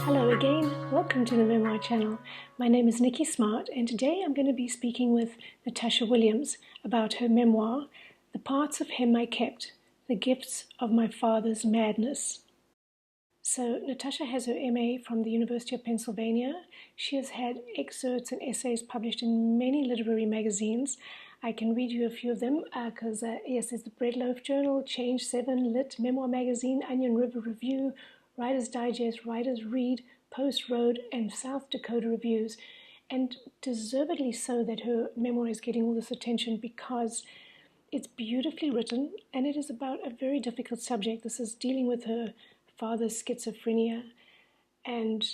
Hello again, welcome to the Memoir channel. My name is Nikki Smart, and today I'm going to be speaking with Natasha Williams about her memoir, The Parts of Him I Kept, The Gifts of My Father's Madness. So, Natasha has her MA from the University of Pennsylvania. She has had excerpts and essays published in many literary magazines. I can read you a few of them because, yes, there's the Bread Loaf Journal, Change 7, Lit, Memoir Magazine, Onion River Review, Writer's Digest, Writer's Read, Post Road, and South Dakota Reviews. And deservedly so that her memoir is getting all this attention because it's beautifully written and it is about a very difficult subject. This is dealing with her father's schizophrenia and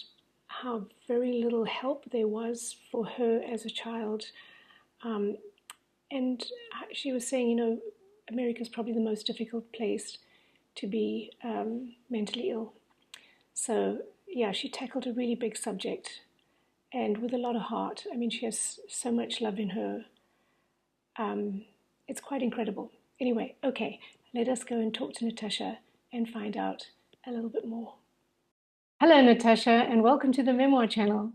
how very little help there was for her as a child. Um, and she was saying, America is probably the most difficult place to be mentally ill. So, yeah, she tackled a really big subject and with a lot of heart. I mean, she has so much love in her. It's quite incredible. Anyway, okay, let us go and talk to Natasha and find out a little bit more. Hello, Natasha, and welcome to the Memoir channel.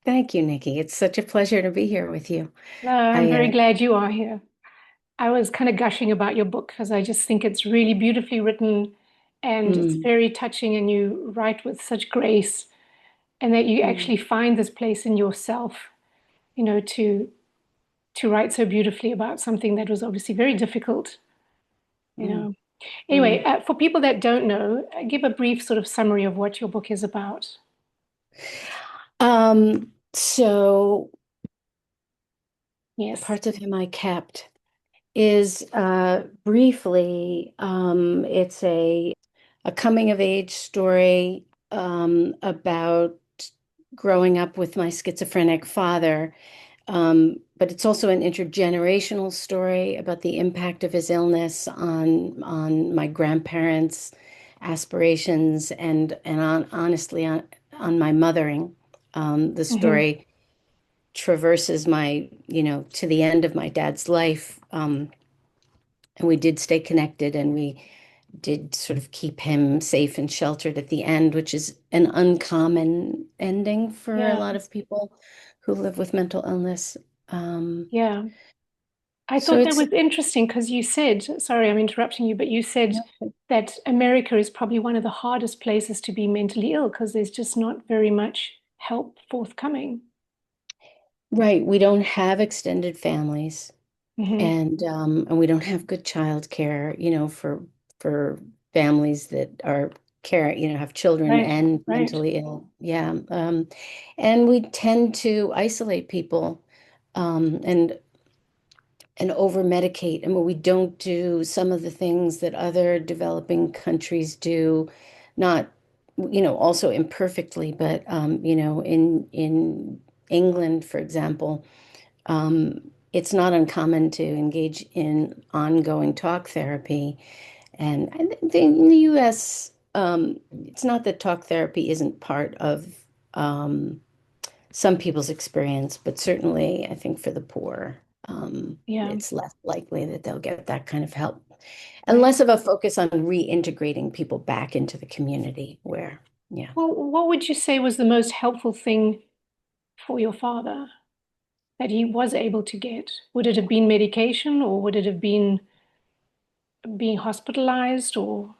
Thank you, Nikki. It's such a pleasure to be here with you. No, I'm I very glad you are here. I was kind of gushing about your book because I just think it's really beautifully written and it's mm, very touching and you write with such grace and that you mm, actually find this place in yourself, to write so beautifully about something that was obviously very difficult, you mm, know. Anyway, mm. for people that don't know, give a brief sort of summary of what your book is about. So the Yes. parts of him I kept is briefly, it's a coming of age story about growing up with my schizophrenic father. But it's also an intergenerational story about the impact of his illness on my grandparents' aspirations and on honestly on my mothering. The Hmm. story traverses to the end of my dad's life. And we did stay connected and we did sort of keep him safe and sheltered at the end, which is an uncommon ending for a Yeah, lot of people who live with mental illness. Um, yeah. I so thought that it's was interesting because you said, sorry, I'm interrupting you, but you said Yeah. that America is probably one of the hardest places to be mentally ill because there's just not very much help forthcoming. Right. We don't have extended families Hmm. and we don't have good childcare, for families that are have children Right, and right. mentally ill. Yeah. And we tend to isolate people and over medicate. And we don't do some of the things that other developing countries do, not, also imperfectly, but in England, for example, it's not uncommon to engage in ongoing talk therapy. And I think in the US, it's not that talk therapy isn't part of um, some people's experience, but certainly I think for the poor, Yeah, it's less likely that they'll get that kind of help. And right. less of a focus on reintegrating people back into the community where, yeah. Well, what would you say was the most helpful thing for your father that he was able to get? Would it have been medication or would it have been being hospitalized or,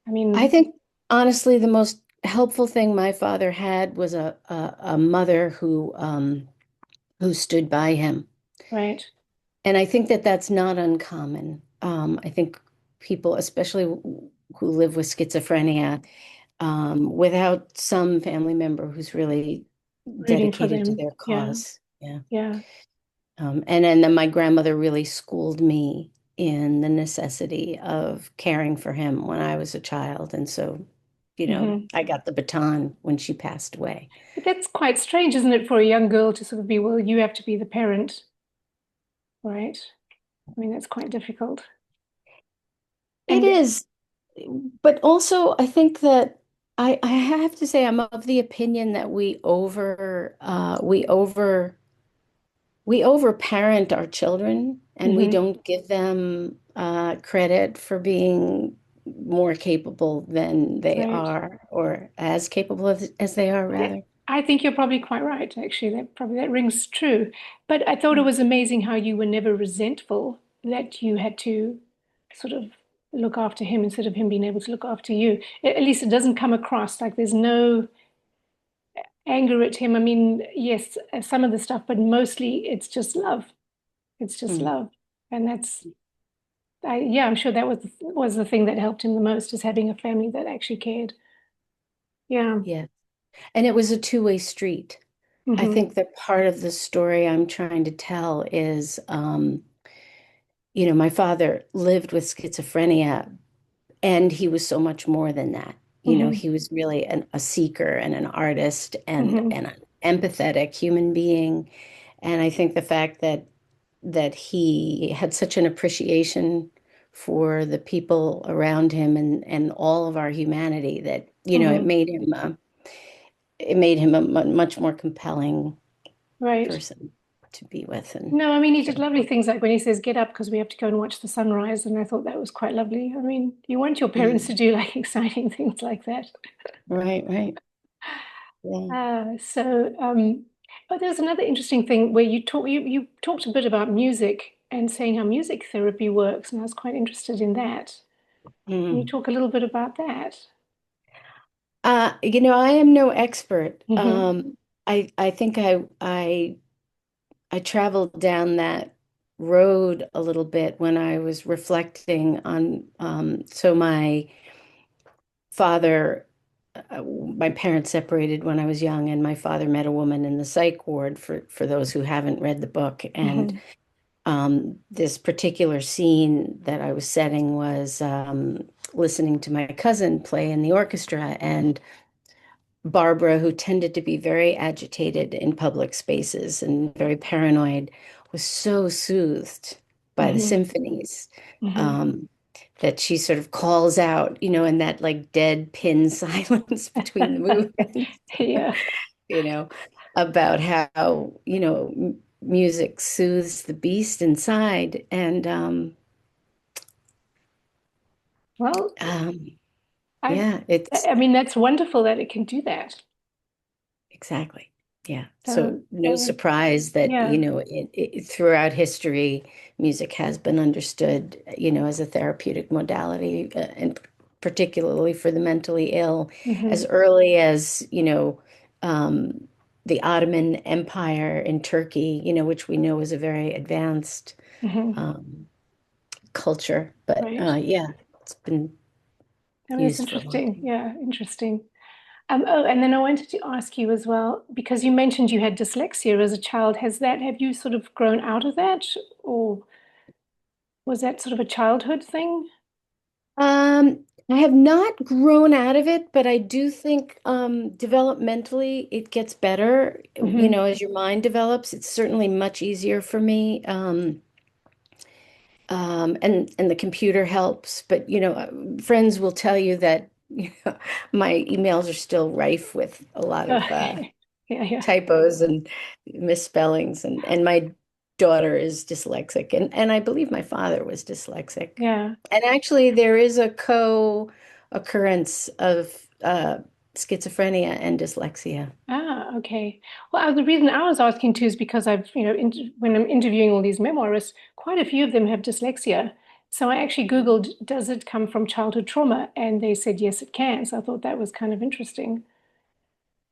I I mean, think honestly, the most helpful thing my father had was a mother who stood by him. right? And I think that that's not uncommon. I think people, especially who live with schizophrenia, without some family member who's really Rooting for dedicated to them. their Yeah, cause. Yeah. yeah. And then my grandmother really schooled me in the necessity of caring for him when I was a child. And so, Hmm. I got the baton when she passed away. But that's quite strange, isn't it, for a young girl to sort of be, well, you have to be the parent, right? I mean, that's quite difficult. It And is, but also I think that I have to say I'm of the opinion that we overparent our children and we hmm don't give them credit for being more capable than they Right. are, or as capable as they are, I, rather. I think you're probably quite right, actually. That rings true. But I thought it was amazing how you were never resentful that you had to sort of look after him instead of him being able to look after you. At least it doesn't come across like there's no anger at him. I mean, yes, some of the stuff, but mostly it's just love. It's just Mm. love. And yeah, I'm sure that was the thing that helped him the most is having a family that actually cared. Yeah. Yeah. And it was a two-way street. I Hmm. think that part of the story I'm trying to tell is, my father lived with schizophrenia, and he was so much more than that. Hmm. He was really a seeker and an artist Hmm. and an empathetic human being. And I think the fact that he had such an appreciation for the people around him and all of our humanity that, Hmm. it made him a much more compelling Right. person to be with and No, I mean, he care did lovely for. things like when he says, get up because we have to go and watch the sunrise. And I thought that was quite lovely. I mean, you want your parents to Mm. do like exciting things like that. Right, right. Yeah. But there's another interesting thing where you talked a bit about music and saying how music therapy works. And I was quite interested in that. Can you Mm. talk a little bit about that? I am no expert. Hmm. I think I traveled down that road a little bit when I was reflecting on, so father, my parents separated when I was young, and my father met a woman in the psych ward for those who haven't read the book. And Hmm. this particular scene that I was setting was listening to my cousin play in the orchestra, and Barbara, who tended to be very agitated in public spaces and very paranoid, was so soothed by the Hmm. symphonies, Hmm. um, that she sort of calls out, in that like dead pin silence between the movements, Yeah. you know, about how, music soothes the beast inside. And Well, um, I yeah, it's I mean, that's wonderful that it can do that. exactly. Yeah. So So no that was, surprise that, yeah. throughout history, music has been understood, as a therapeutic modality, and particularly for the mentally ill, as Hmm. early as, um, the Ottoman Empire in Turkey, which we know is a very advanced Hmm. um, culture. But Right. yeah, it's been I mean, it's used for a long interesting. time. Yeah, interesting. Oh, and then I wanted to ask you as well, because you mentioned you had dyslexia as a child. Have you sort of grown out of that, or was that sort of a childhood thing? I have not grown out of it, but I do think developmentally it gets better. Hmm. As your mind develops, it's certainly much easier for me. And the computer helps, but friends will tell you that my emails are still rife with a lot of Yeah, yeah, typos and misspellings, and my daughter is dyslexic, and I believe my father was dyslexic. yeah. And actually there is a co-occurrence of schizophrenia and dyslexia. Ah, okay. Well, the reason I was asking too is because when I'm interviewing all these memoirists, quite a few of them have dyslexia. So I actually Googled, does it come from childhood trauma? And they said, yes, it can. So I thought that was kind of interesting.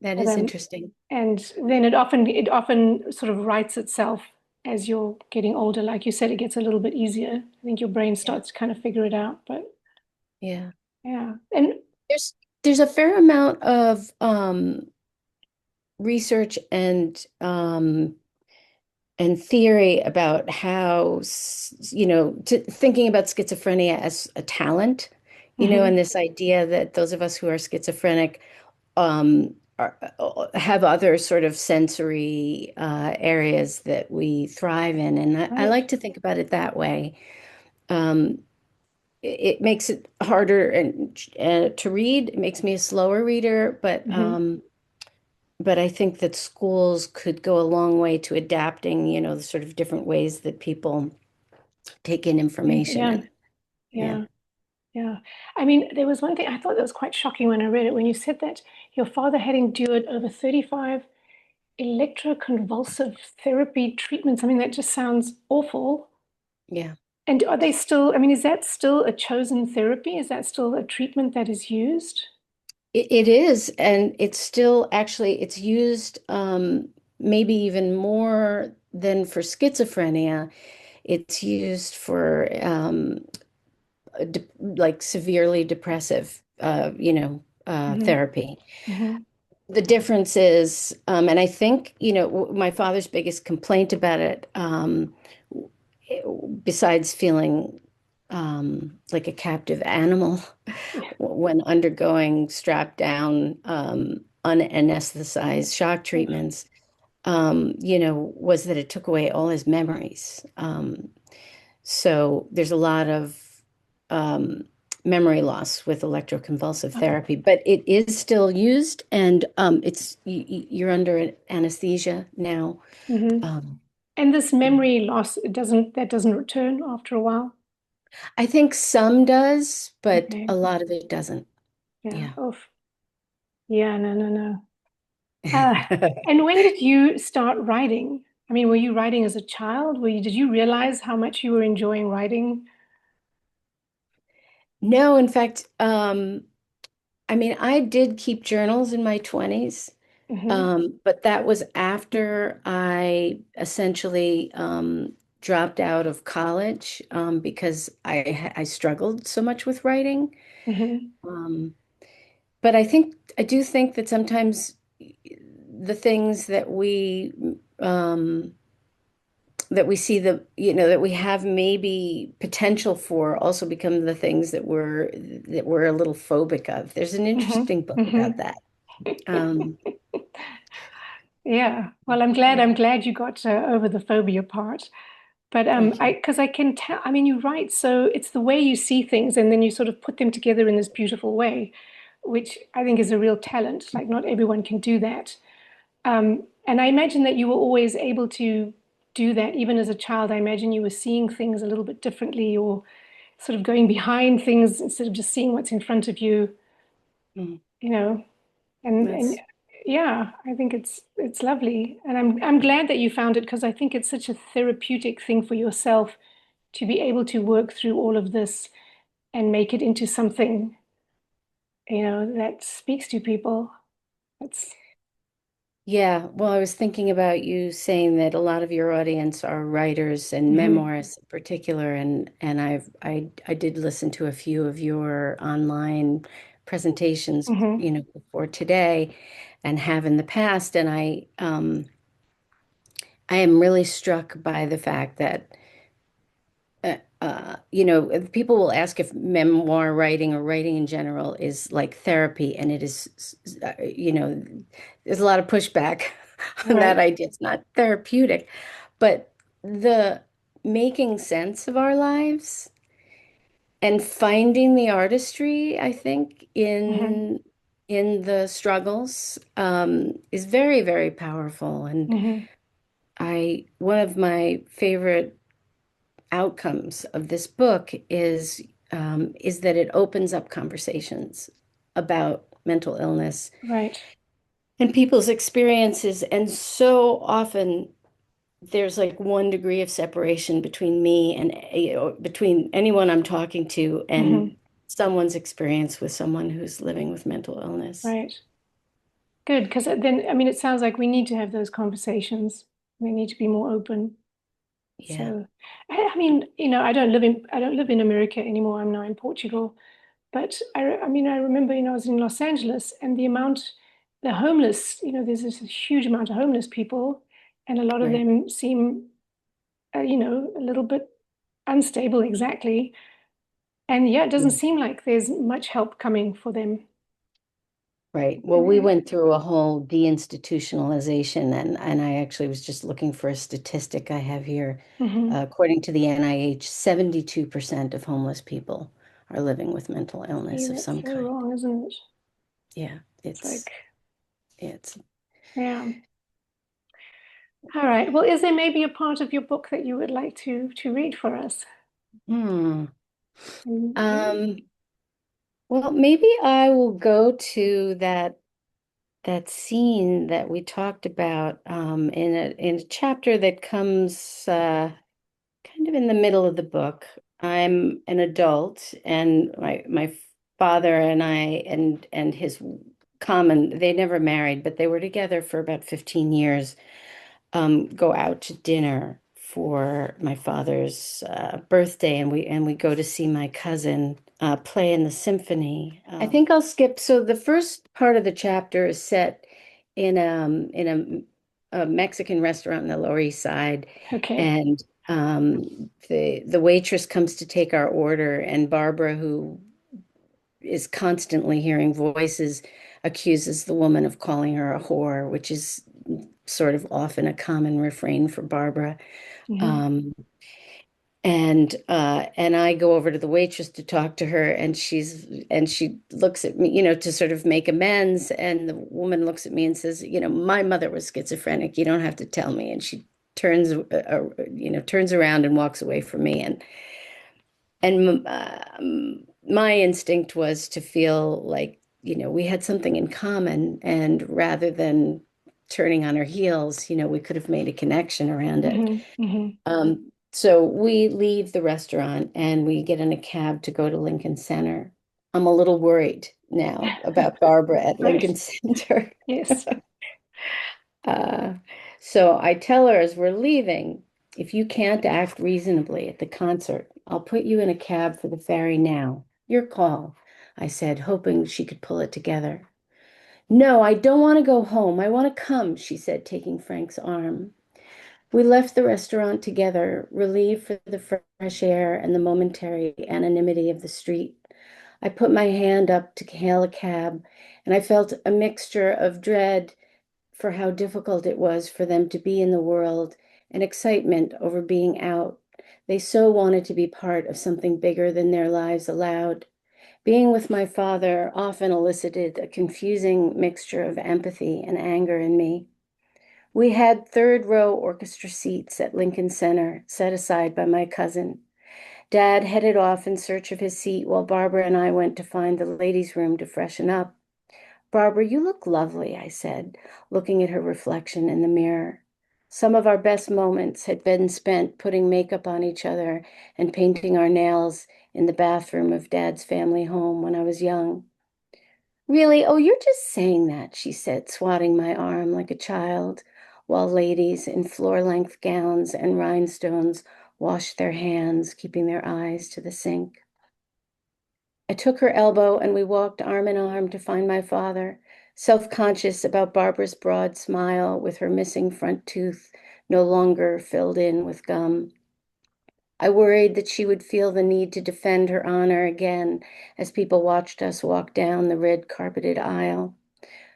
That But is interesting. and then it often sort of writes itself as you're getting older. Like you said, it gets a little bit easier. I think your brain Yeah. starts to kind of figure it out. But Yeah. yeah, and There's a fair amount of research and theory about how, thinking about schizophrenia as a talent, mhm, and this idea that those of us who are schizophrenic have other sort of sensory areas that we thrive in. And I right. like to think about it that way. Um, it makes it harder and to read. It makes me a slower reader, Hmm. but I think that schools could go a long way to adapting, the sort of different ways that people take in Think, information. yeah, And yeah, yeah. Yeah. I mean, there was one thing I thought that was quite shocking when I read it, when you said that your father had endured over 35 electroconvulsive therapy treatments. I mean, that just sounds awful. Yeah. And are they still, I mean, is that still a chosen therapy? Is that still a treatment that is used? It is, and it's still actually it's used maybe even more than for schizophrenia. It's used for like severely depressive, Hmm. therapy. Hmm. The difference is, and I think, my father's biggest complaint about it, besides feeling like a captive animal Yeah. when undergoing strapped down, unanesthetized shock treatments, was that it took away all his memories. So there's a lot of um, memory loss with electroconvulsive Oh. therapy, but it is still used, and you're under anesthesia now. Hmm. Um, And this memory loss, that doesn't return after a while. I think some does, but Okay. a lot of it doesn't. Yeah. Yeah. Oh, yeah. No, no, no. Uh, and when did you start writing? I mean, were you writing as a child? Did you realize how much you were enjoying writing? No, in fact, I mean, I did keep journals in my 20s, Hmm. but that was after I essentially dropped out of college because I struggled so much with writing. Hmm. Um, but I do think that sometimes the things um, that we see that we have maybe potential for also become the things that we're a little phobic of. There's an Hmm. interesting book about Hmm. that. Um, Yeah. Well, I'm yeah. glad you got over the phobia part. But Thank you. because I can tell, I mean, you write, so it's the way you see things, and then you sort of put them together in this beautiful way, which I think is a real talent. Like, not everyone can do that. And I imagine that you were always able to do that, even as a child. I imagine you were seeing things a little bit differently, or sort of going behind things instead of just seeing what's in front of you, Mm, you know. And that's yeah, I think it's lovely, and I'm glad that you found it, because I think it's such a therapeutic thing for yourself to be able to work through all of this and make it into something, that speaks to people. That's Yeah, well, I was thinking about you saying that a lot of your audience are writers and hmm. memoirists in particular, and I did listen to a few of your online presentations, Hmm. before today, and have in the past, and I am really struck by the fact that people will ask if memoir writing or writing in general is like therapy, and it is, there's a lot of pushback on that Right. idea. It's not therapeutic, but the making sense of our lives and finding the artistry, I think, Hmm. in the struggles, is very, very powerful. And Hmm. one of my favorite outcomes of this book is that it opens up conversations about mental illness Right. and people's experiences. And so often there's like 1 degree of separation between me and between anyone I'm talking to and Hmm. someone's experience with someone who's living with mental illness. Right. Good, because then, I mean, it sounds like we need to have those conversations. We need to be more open. Yeah, So, I mean, I don't live in America anymore. I'm now in Portugal. But I mean, I remember, I was in Los Angeles, and the homeless, there's this huge amount of homeless people, and a lot of right, them seem, a little bit unstable, exactly. And yeah, it doesn't yeah. seem like there's much help coming for them. Right. Well, we went through a whole deinstitutionalization, and I actually was just looking for a statistic I have here. Hmm. According to the NIH, 72% of homeless people are living with mental illness Yeah, of that's some so kind. wrong, isn't it? Yeah, It's like, it's yeah. All right. Well, is there maybe a part of your book that you would like to read for us? hmm. Mm, Um, mm. Well, maybe I will go to that scene that we talked about in a chapter that comes kind of in the middle of the book. I'm an adult, and my father and I and his common, they never married, but they were together for about 15 years, go out to dinner for my father's birthday, and we go to see my cousin play in the symphony. I think I'll skip. So the first part of the chapter is set in a Mexican restaurant in the Lower East Side, Okay. and the waitress comes to take our order, and Barbara, who is constantly hearing voices, accuses the woman of calling her a whore, which is sort of often a common refrain for Barbara. Hmm. Um, and I go over to the waitress to talk to her, and she looks at me, to sort of make amends. And the woman looks at me and says, my mother was schizophrenic. You don't have to tell me. And she turns around and walks away from me. And my instinct was to feel like, we had something in common, and rather than turning on our heels, we could have made a connection around it. Hmm. Hmm. So we leave the restaurant and we get in a cab to go to Lincoln Center. I'm a little worried now about Barbara at Right. Lincoln Center. Yes. Uh, so I tell her as we're leaving, if you can't act reasonably at the concert, I'll put you in a cab for the ferry now. Your call, I said, hoping she could pull it together. No, I don't want to go home. I want to come, she said, taking Frank's arm. We left the restaurant together, relieved for the fresh air and the momentary anonymity of the street. I put my hand up to hail a cab, and I felt a mixture of dread for how difficult it was for them to be in the world and excitement over being out. They so wanted to be part of something bigger than their lives allowed. Being with my father often elicited a confusing mixture of empathy and anger in me. We had third row orchestra seats at Lincoln Center, set aside by my cousin. Dad headed off in search of his seat while Barbara and I went to find the ladies' room to freshen up. Barbara, you look lovely, I said, looking at her reflection in the mirror. Some of our best moments had been spent putting makeup on each other and painting our nails in the bathroom of Dad's family home when I was young. Really? Oh, you're just saying that, she said, swatting my arm like a child, while ladies in floor-length gowns and rhinestones washed their hands, keeping their eyes to the sink. I took her elbow and we walked arm in arm to find my father, self-conscious about Barbara's broad smile with her missing front tooth no longer filled in with gum. I worried that she would feel the need to defend her honor again as people watched us walk down the red carpeted aisle.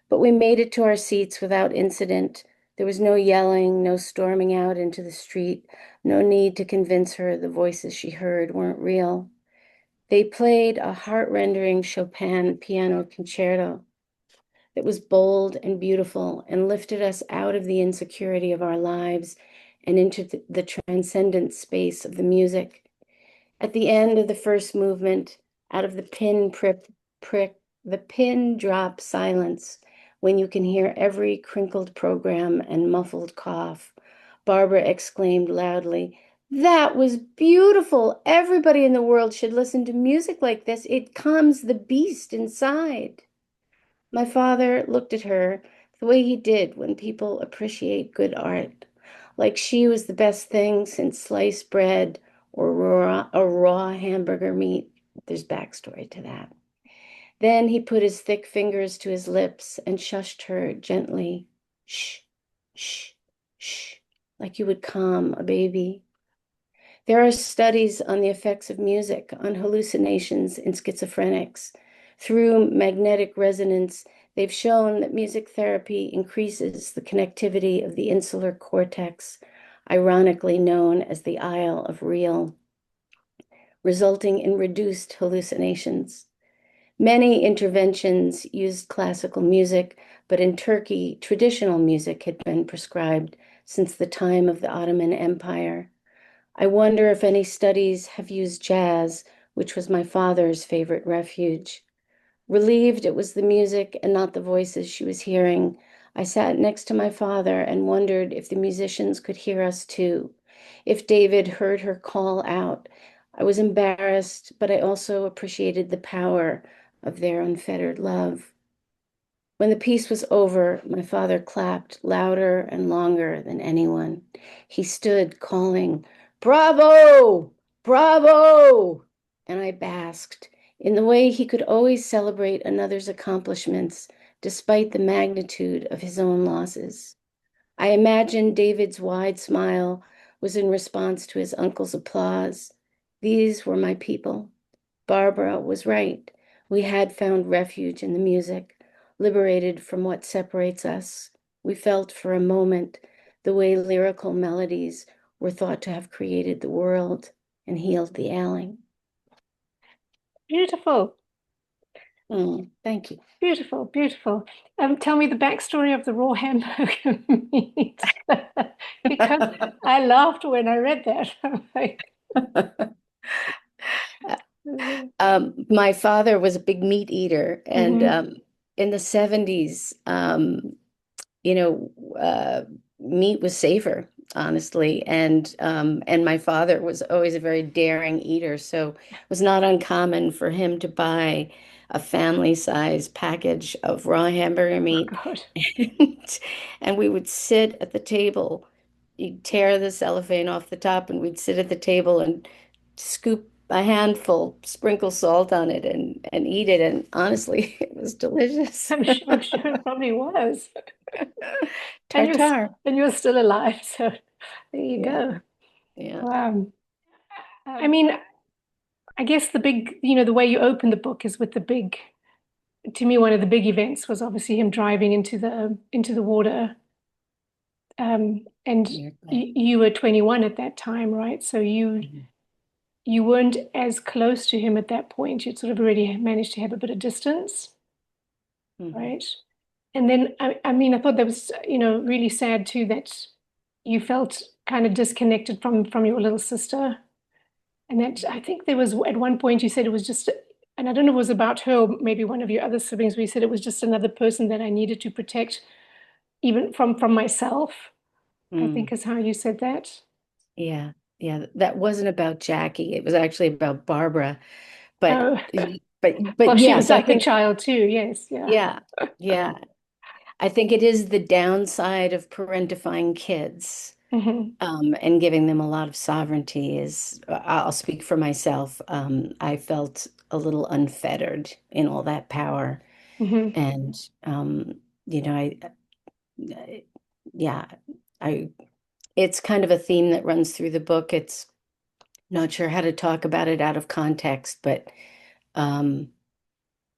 But we made it to our seats without incident. There was no yelling, no storming out into the street, no need to convince her the voices she heard weren't real. They played a heart-rendering Chopin piano concerto that was bold and beautiful and lifted us out of the insecurity of our lives and into the transcendent space of the music. At the end of the first movement, out of the pin prick, the pin drop silence, when you can hear every crinkled program and muffled cough, Barbara exclaimed loudly, "That was beautiful. Everybody in the world should listen to music like this. It calms the beast inside." My father looked at her the way he did when people appreciate good art, like she was the best thing since sliced bread or raw hamburger meat. There's backstory to that. Then he put his thick fingers to his lips and shushed her gently. Shh, shh, shh, like you would calm a baby. There are studies on the effects of music on hallucinations in schizophrenics. Through magnetic resonance, they've shown that music therapy increases the connectivity of the insular cortex, ironically known as the Isle of Real, resulting in reduced hallucinations. Many interventions used classical music, but in Turkey, traditional music had been prescribed since the time of the Ottoman Empire. I wonder if any studies have used jazz, which was my father's favorite refuge. Relieved it was the music and not the voices she was hearing, I sat next to my father and wondered if the musicians could hear us too, if David heard her call out. I was embarrassed, but I also appreciated the power of their unfettered love. When the piece was over, my father clapped louder and longer than anyone. He stood calling, "Bravo! Bravo!" And I basked in the way he could always celebrate another's accomplishments despite the magnitude of his own losses. I imagined David's wide smile was in response to his uncle's applause. These were my people. Barbara was right. We had found refuge in the music, liberated from what separates us. We felt for a moment the way lyrical melodies were thought to have created the world and healed the ailing. Beautiful, Thank you. beautiful, beautiful. Tell me the backstory of the raw hamburger meat. Because I laughed when I read that. I'm like, My father was a big meat eater, and mm-hmm. in the 70s, you know, meat was safer, honestly. And my father was always a very daring eater, so it was not uncommon for him to buy a family size package of raw hamburger Oh meat. God. And, and we would sit at the table. You'd tear the cellophane off the top, and we'd sit at the table and scoop a handful, sprinkle salt on it, and eat it. And honestly, it was delicious. I'm sure it probably was. And Tartar. and you're still alive, so there you Yeah, go. yeah. Wow. I mean, I guess the big, the way you open the book is with the big, to me, one of the big events was obviously him driving into the water. And You're right. you were 21 at that time, right? So Mhm. you weren't as close to him at that point. You'd sort of already managed to have a bit of distance, Mhm. right? And then I mean, I thought that was, really sad too that you felt kind of disconnected from your little sister. And that I think there was at one point you said it was just, and I don't know if it was about her or maybe one of your other siblings, where you said it was just another person that I needed to protect, even from myself, I think Mm. is how you said that. Yeah, yeah. That wasn't about Jackie. It was actually about Barbara. But Oh, but well, she was yes, I like a think child too. Yes, yeah. yeah, yeah. I think it is the downside of parentifying kids, Hmm. and giving them a lot of sovereignty is, I'll speak for myself. I felt a little unfettered in all that power. Hmm. And you know, I yeah, I it's kind of a theme that runs through the book. It's not sure how to talk about it out of context, but um,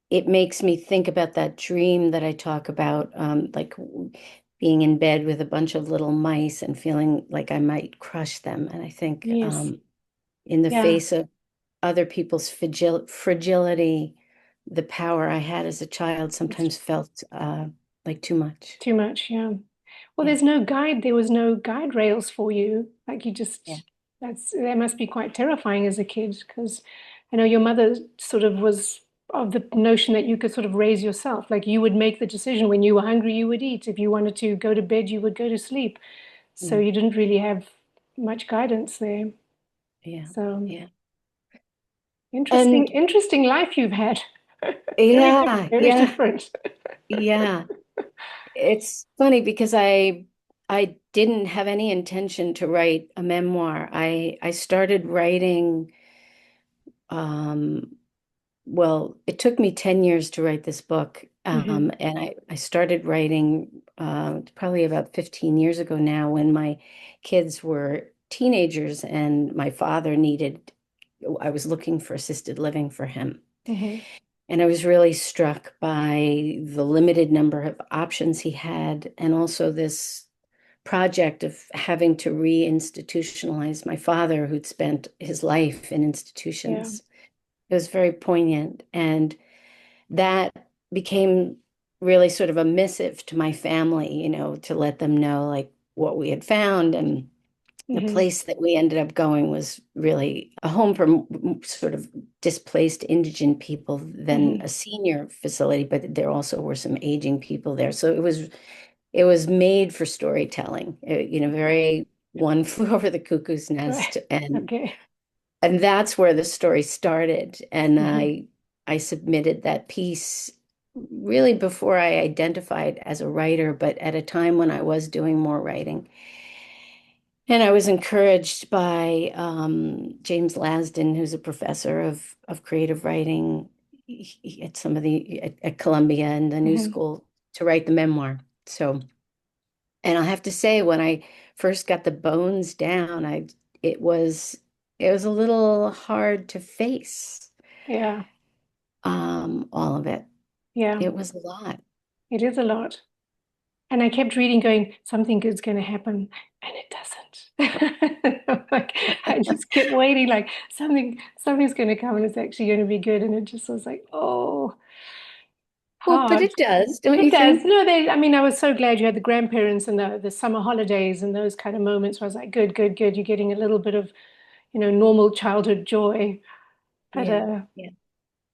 it makes me think about that dream that I talk about, like being in bed with a bunch of little mice and feeling like I might crush them. And I think Yes, in the yeah. face of other people's fragility, the power I had as a child It's sometimes felt like too much. too much. Yeah. Well, Yeah, there's no guide. There was no guide rails for you. Like you yeah, just, that must be quite terrifying as a kid because I know your mother sort of was of the notion that you could sort of raise yourself. Like you would make the decision when you were hungry, you would eat. If you wanted to go to bed, you would go to sleep. So yeah, you didn't really have much guidance there. yeah, So yeah. interesting, And interesting life you've had. yeah, Very yeah, different. yeah. It's funny because I didn't have any intention to write a memoir. I started writing, um well, it took me 10 years to write this book. Hmm. And I started writing probably about 15 years ago now when my kids were teenagers and my father I was looking for assisted living for him. Hmm. And I was really struck by the limited number of options he had, and also this project of having to reinstitutionalize my father, who'd spent his life in Yeah, institutions. It was very poignant. And that became really sort of a missive to my family, to let them know like what we had found. And the Hmm. place that we ended up going was really a home for sort of displaced indigent people than Hmm. a senior facility, but there also were some aging people there. So it was made for storytelling. Very one flew over the cuckoo's Right. nest, and Okay. and that's where the story started. And Hmm. I submitted that piece really before I identified as a writer, but at a time when I was doing more writing. And I was encouraged by James Lasdon, who's a professor of creative writing at some of the at Columbia and the New Hmm. School, to write the memoir. So, and I have to say, when I first got the bones down, it was it was a little hard to face Yeah. all of it. Yeah. It was a lot. It is a lot. And I kept reading, going, something good's going to happen, and it doesn't. Like, I just kept waiting, like something's going to come, and it's actually going to be good. And it just was like, oh, Well, but hard. it does, don't It you does. think? No, I mean, I was so glad you had the grandparents and the summer holidays and those kind of moments where I was like, good, good, good. You're getting a little bit of, normal childhood joy. But Yeah, yeah.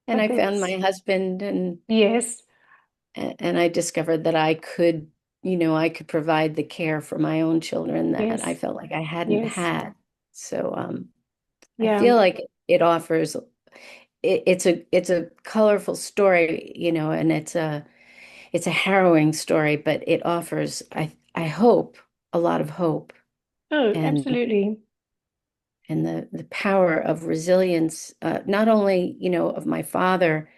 And but I found it's my husband, and yes, I discovered that I could provide the care for my own children that I yes, felt like I hadn't yes, had. So I yeah. feel like it offers it's a colorful story, and it's a harrowing story, but it offers, I hope, a lot of hope, Oh, and absolutely. the power of resilience, not only, of my father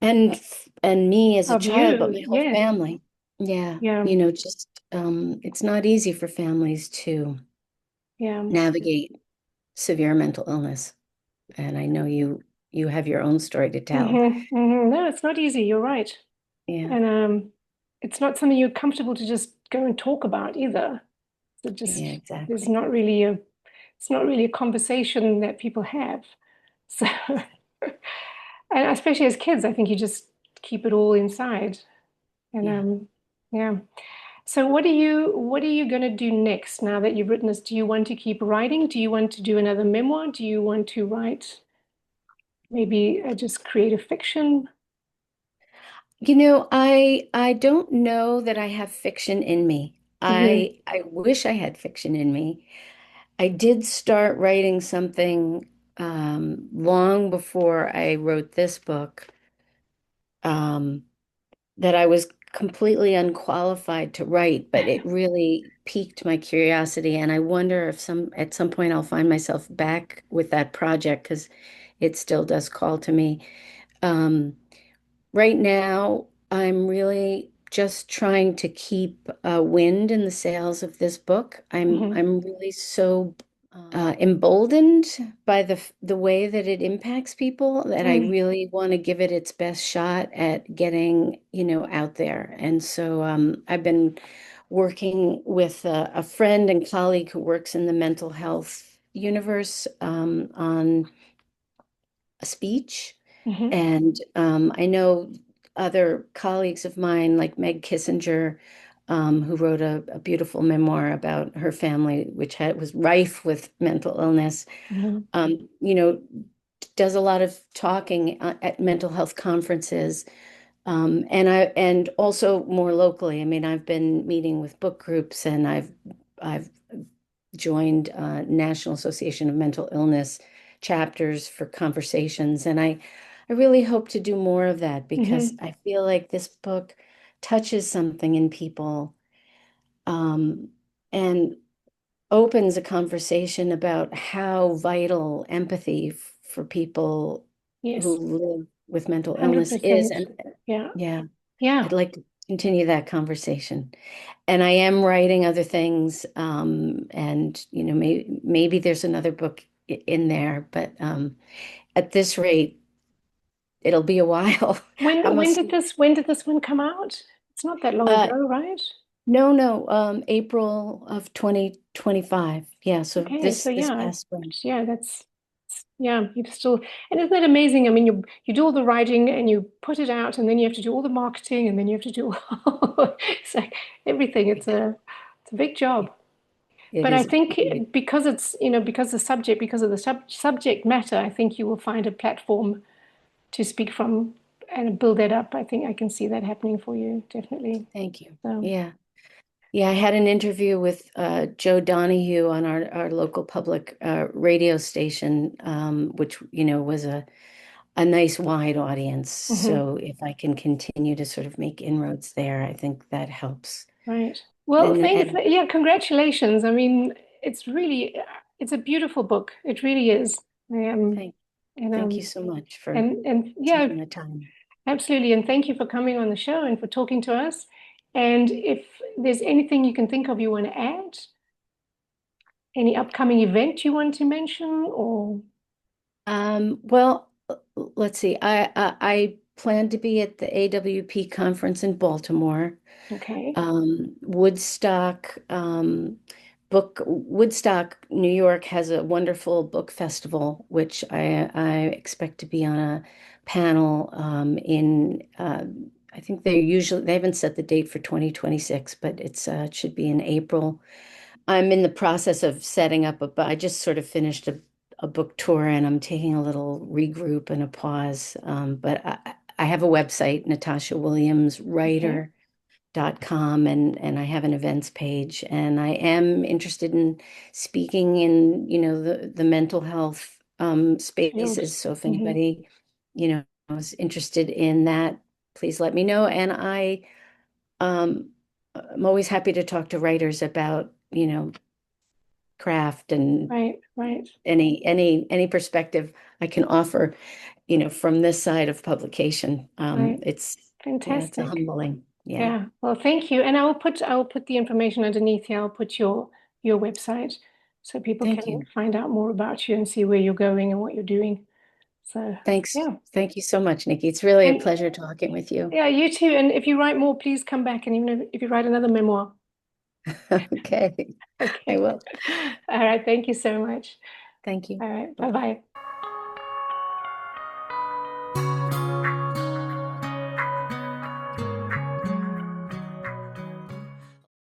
and me as a Of child, but you, my whole yes, family. Yeah, yeah, just it's not easy for families to yeah. navigate severe mental illness. And I know you have your own story to tell. No, it's not easy. You're right. Yeah, And it's not something you're comfortable to just go and talk about either. So yeah, just there's exactly. not really a it's not really a conversation that people have. So and especially as kids, I think you just keep it all inside. And Yeah. yeah. So what are you going to do next now that you've written this? Do you want to keep writing? Do you want to do another memoir? Do you want to write maybe just creative fiction? I don't know that I have fiction in me. Hmm. I wish I had fiction in me. I did start writing something long before I wrote this book, um, that I was completely unqualified to write, but it really piqued my curiosity, and I wonder if at some point I'll find myself back with that project because it still does call to me. Um, Right now, I'm really just trying to keep wind in the sails of this book. Hmm. I'm really so emboldened by the way that it impacts people that I Mm. really want to give it its best shot at getting, out there. And so I've been working with a friend and colleague who works in the mental health universe, on a speech. Hmm. And I know other colleagues of mine, like Meg Kissinger, who wrote a beautiful memoir about her family, which was rife with mental illness, Hmm. um, you know, does a lot of talking at mental health conferences. And also more locally. I mean, I've been meeting with book groups, and I've joined National Association of Mental Illness chapters for conversations. And I really hope to do more of that because Hmm. I feel like this book touches something in people, um, and opens a conversation about how vital empathy for people who Yes, live with mental illness is. 100%. And Yeah, yeah, yeah. I'd like to continue that conversation. And I am writing other things, and maybe there's another book in there, but at this rate, it'll be a while. When I'm a, when did this one come out? It's not that long uh, ago, right? no, no, April of 2025. Yeah, so Okay, so this yeah, past spring. yeah, yeah, you've still, and isn't that amazing? I mean, you do all the writing and you put it out, and then you have to do all the marketing, and then you have to do it's like everything. It's a big job. it But I is think really, because it's, because of the subject matter, I think you will find a platform to speak from and build that up. I think I can see that happening for you, definitely. thank you. So, Yeah. Yeah, I had an interview with Joe Donahue on our local public radio station, which, was a nice wide audience. mhm, So if I can continue to sort of make inroads there, I think that helps. right. Well, And yeah, congratulations. I mean, it's really, it's a beautiful book. It really is. Um, thank and thank you um, so much for and yeah, taking the time. absolutely. And thank you for coming on the show and for talking to us. And if there's anything you can think of you want to add, any upcoming event you want to mention, or Well, let's see. I plan to be at the AWP conference in Baltimore. okay, Woodstock, Woodstock, New York has a wonderful book festival, which I expect to be on a panel I think they haven't set the date for 2026, but it should be in April. I'm in the process of setting up but I just sort of finished a book tour and I'm taking a little regroup and a pause. But I have a website, Natasha Williams okay, writer.com, and I have an events page, and I am interested in speaking in, the mental health field. spaces. So if Hmm. anybody, is interested in that, please let me know. And um I'm always happy to talk to writers about, craft and Right, right, any perspective I can offer, from this side of publication. right. It's a Fantastic. humbling. Yeah. Yeah. Well, thank you. And I will put the information underneath here. I'll put your website so people Thank can you. find out more about you and see where you're going and what you're doing. So, Thanks. yeah. Thank you so much, Nikki. It's really a And pleasure talking with you. yeah, you too. And if you write more, please come back. And even if you write another memoir. Okay. I Okay. will. All right. Thank you so much. Thank you. All right. Bye-bye. Bye-bye.